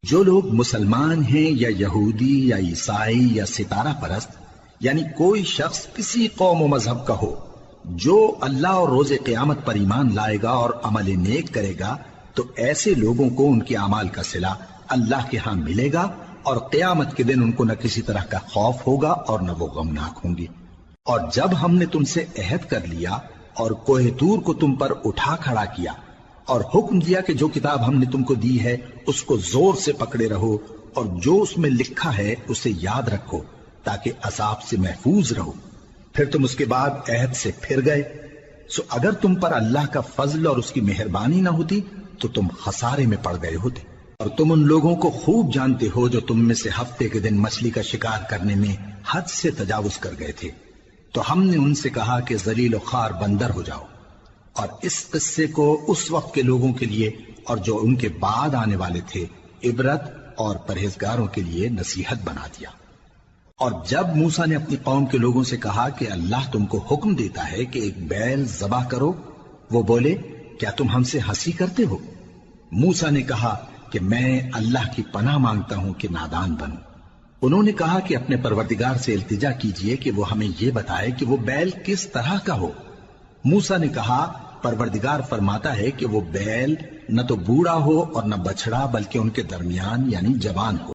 جو لوگ مسلمان ہیں یا یہودی یا عیسائی یا ستارہ پرست، یعنی کوئی شخص کسی قوم و مذہب کا ہو، جو اللہ اور روز قیامت پر ایمان لائے گا اور عمل نیک کرے گا، تو ایسے لوگوں کو ان کے اعمال کا صلہ اللہ کے ہاں ملے گا، اور قیامت کے دن ان کو نہ کسی طرح کا خوف ہوگا اور نہ وہ غمناک ہوں گے۔ اور جب ہم نے تم سے عہد کر لیا اور کوہ طور کو تم پر اٹھا کھڑا کیا اور حکم دیا کہ جو کتاب ہم نے تم کو دی ہے اس کو زور سے پکڑے رہو، اور جو اس میں لکھا ہے اسے یاد رکھو تاکہ عذاب سے محفوظ رہو، پھر تم اس کے بعد عہد سے پھر گئے، سو اگر تم پر اللہ کا فضل اور اس کی مہربانی نہ ہوتی تو تم خسارے میں پڑ گئے ہوتے۔ اور تم ان لوگوں کو خوب جانتے ہو جو تم میں سے ہفتے کے دن مچھلی کا شکار کرنے میں حد سے تجاوز کر گئے تھے، تو ہم نے ان سے کہا کہ ذلیل و خوار بندر ہو جاؤ، اور اس قصے کو اس وقت کے لوگوں کے لیے اور جو ان کے بعد آنے والے تھے عبرت اور پرہیزگاروں کے لیے نصیحت بنا دیا۔ اور جب موسیٰ نے اپنی قوم کے لوگوں سے کہا کہ اللہ تم کو حکم دیتا ہے کہ ایک بیل ذبح کرو، وہ بولے کیا تم ہم سے ہنسی کرتے ہو؟ موسیٰ نے کہا کہ میں اللہ کی پناہ مانگتا ہوں کہ نادان بنوں۔ انہوں نے کہا کہ اپنے پروردگار سے التجا کیجئے کہ وہ ہمیں یہ بتائے کہ وہ بیل کس طرح کا ہو۔ موسیٰ نے کہا پروردگار فرماتا ہے کہ وہ بیل نہ تو بوڑھا ہو اور نہ بچڑا، بلکہ ان کے درمیان یعنی جوان ہو۔